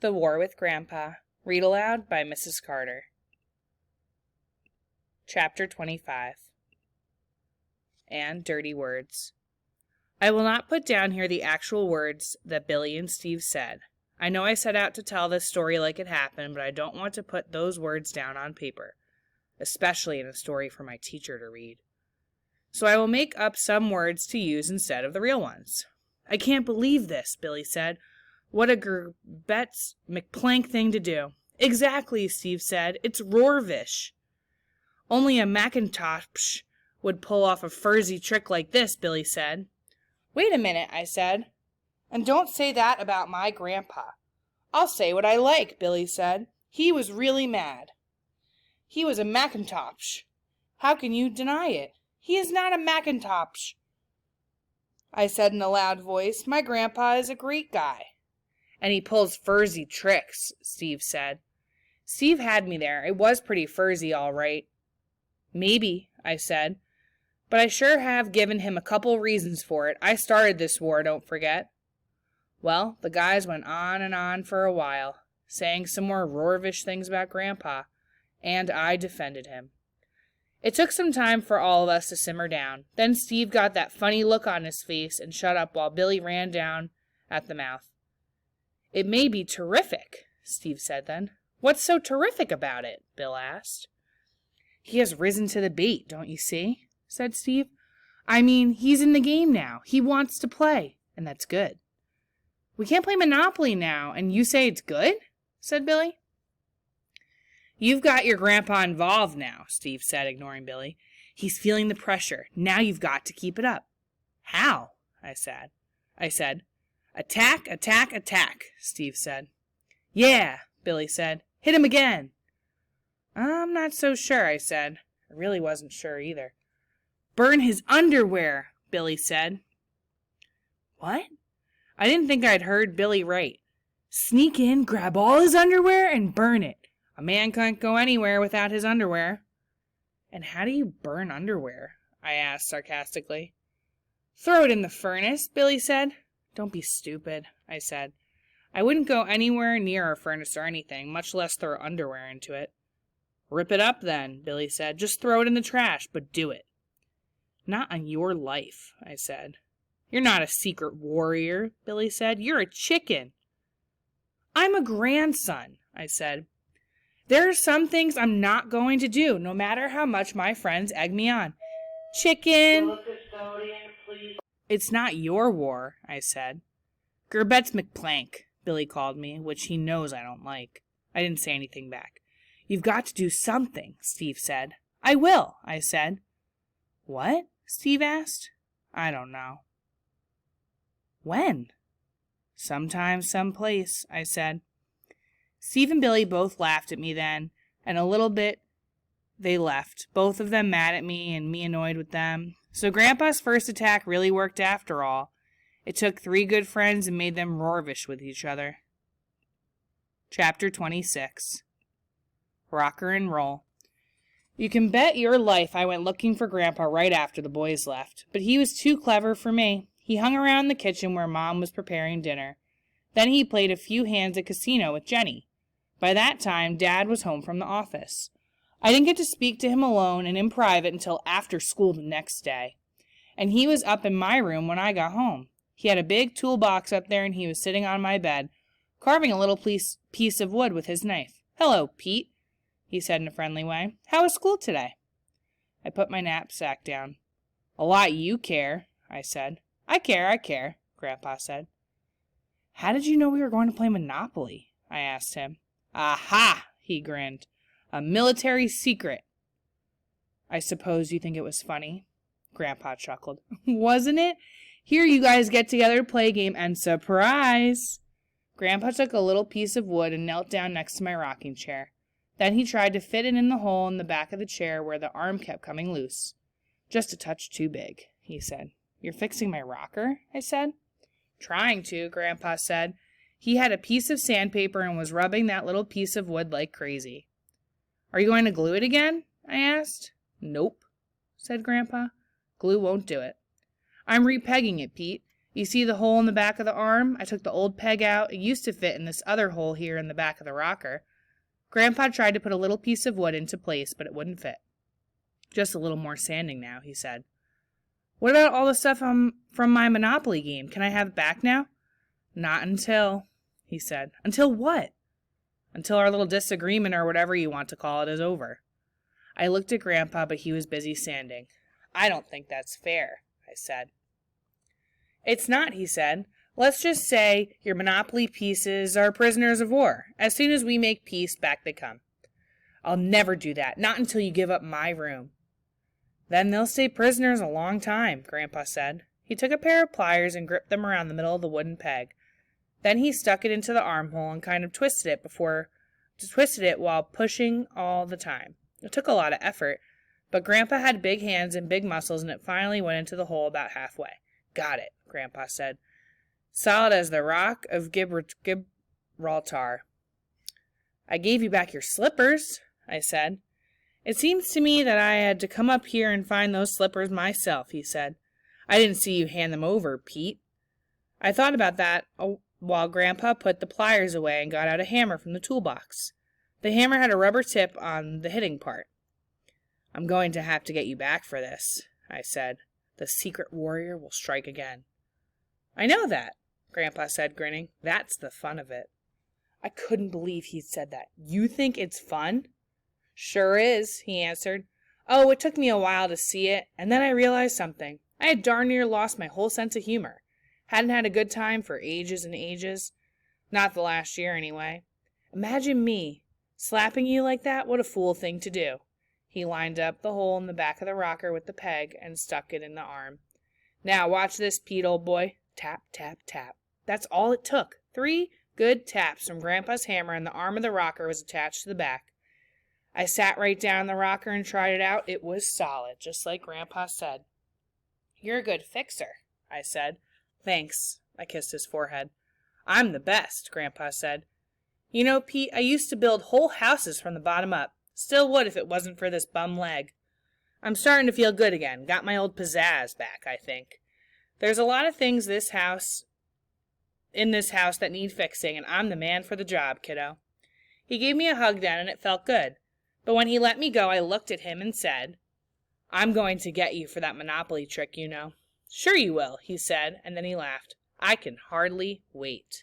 The War with Grandpa. Read aloud by Mrs. Carter. Chapter 25. And Dirty Words. I will not put down here the actual words that Billy and Steve said. I know I set out to tell this story like it happened, but I don't want to put those words down on paper, especially in a story for my teacher to read. So I will make up some words to use instead of the real ones. I can't believe this, Billy said. What a Gerbets McPlank thing to do. Exactly, Steve said. It's Rorvish. Only a Macintosh would pull off a furzy trick like this, Billy said. Wait a minute, I said. And don't say that about my grandpa. I'll say what I like, Billy said. He was really mad. He was a Macintosh. How can you deny it? He is not a Macintosh. I said in a loud voice, my grandpa is a great guy. And he pulls furzy tricks, Steve said. Steve had me there. It was pretty furzy, all right. Maybe, I said. But I sure have given him a couple reasons for it. I started this war, don't forget. Well, the guys went on and on for a while, saying some more Rorvish things about Grandpa, and I defended him. It took some time for all of us to simmer down. Then Steve got that funny look on his face and shut up while Billy ran down at the mouth. It may be terrific, Steve said then. What's so terrific about it? Bill asked. He has risen to the bait, don't you see? Said Steve. I mean, he's in the game now. He wants to play, and that's good. We can't play Monopoly now, and you say it's good? Said Billy. You've got your grandpa involved now, Steve said, ignoring Billy. He's feeling the pressure. Now you've got to keep it up. How? I said. Attack, attack, attack, Steve said. Yeah, Billy said. Hit him again. I'm not so sure, I said. I really wasn't sure either. Burn his underwear, Billy said. What? I didn't think I'd heard Billy right. Sneak in, grab all his underwear, and burn it. A man can't go anywhere without his underwear. And how do you burn underwear? I asked sarcastically. Throw it in the furnace, Billy said. Don't be stupid, I said. I wouldn't go anywhere near a furnace or anything, much less throw underwear into it. Rip it up then, Billy said. Just throw it in the trash, but do it. Not on your life, I said. You're not a secret warrior, Billy said. You're a chicken. I'm a grandson, I said. There are some things I'm not going to do, no matter how much my friends egg me on. Chicken! Will the custodian please? It's not your war, I said. Gerbets McPlank, Billy called me, which he knows I don't like. I didn't say anything back. You've got to do something, Steve said. I will, I said. What? Steve asked. I don't know. When? Sometime, someplace, I said. Steve and Billy both laughed at me then, and a little bit they left, both of them mad at me and me annoyed with them. So Grandpa's first attack really worked after all. It took 3 good friends and made them Rorvish with each other. Chapter 26. Rocker and Roll. You can bet your life I went looking for Grandpa right after the boys left, but he was too clever for me. He hung around the kitchen where Mom was preparing dinner. Then he played a few hands at casino with Jenny. By that time, Dad was home from the office. I didn't get to speak to him alone and in private until after school the next day. And he was up in my room when I got home. He had a big toolbox up there and he was sitting on my bed, carving a little piece of wood with his knife. Hello, Pete, he said in a friendly way. How was school today? I put my knapsack down. A lot you care, I said. I care, Grandpa said. How did you know we were going to play Monopoly? I asked him. Aha, he grinned. A military secret. I suppose you think it was funny? Grandpa chuckled. Wasn't it? Here you guys get together to play a game and surprise! Grandpa took a little piece of wood and knelt down next to my rocking chair. Then he tried to fit it in the hole in the back of the chair where the arm kept coming loose. Just a touch too big, he said. You're fixing my rocker? I said. Trying to, Grandpa said. He had a piece of sandpaper and was rubbing that little piece of wood like crazy. Are you going to glue it again? I asked. Nope, said Grandpa. Glue won't do it. I'm repegging it, Pete. You see the hole in the back of the arm? I took the old peg out. It used to fit in this other hole here in the back of the rocker. Grandpa tried to put a little piece of wood into place, but it wouldn't fit. Just a little more sanding now, he said. What about all the stuff from my Monopoly game? Can I have it back now? Not until, he said. Until what? Until our little disagreement, or whatever you want to call it, is over. I looked at Grandpa, but he was busy sanding. I don't think that's fair, I said. It's not, he said. Let's just say your Monopoly pieces are prisoners of war. As soon as we make peace, back they come. I'll never do that, not until you give up my room. Then they'll stay prisoners a long time, Grandpa said. He took a pair of pliers and gripped them around the middle of the wooden peg. Then he stuck it into the armhole and kind of twisted it while pushing all the time. It took a lot of effort, but Grandpa had big hands and big muscles, and it finally went into the hole about halfway. Got it, Grandpa said. Solid as the rock of Gibraltar. I gave you back your slippers, I said. It seems to me that I had to come up here and find those slippers myself, he said. I didn't see you hand them over, Pete. I thought about that while Grandpa put the pliers away and got out a hammer from the toolbox. The hammer had a rubber tip on the hitting part. I'm going to have to get you back for this, I said. The secret warrior will strike again. I know that, Grandpa said, grinning. That's the fun of it. I couldn't believe he'd said that. You think it's fun? Sure is, he answered. Oh, it took me a while to see it, and then I realized something. I had darn near lost my whole sense of humor. Hadn't had a good time for ages and ages. Not the last year, anyway. Imagine me slapping you like that. What a fool thing to do. He lined up the hole in the back of the rocker with the peg and stuck it in the arm. Now watch this, Pete, old boy. Tap, tap, tap. That's all it took. 3 good taps from Grandpa's hammer, and the arm of the rocker was attached to the back. I sat right down in the rocker and tried it out. It was solid, just like Grandpa said. You're a good fixer, I said. Thanks, I kissed his forehead. I'm the best, Grandpa said. You know, Pete, I used to build whole houses from the bottom up. Still would if it wasn't for this bum leg. I'm starting to feel good again. Got my old pizzazz back, I think. There's a lot of things in this house that need fixing, and I'm the man for the job, kiddo. He gave me a hug then, and it felt good. But when he let me go, I looked at him and said, I'm going to get you for that Monopoly trick, you know. Sure you will, he said, and then he laughed. I can hardly wait.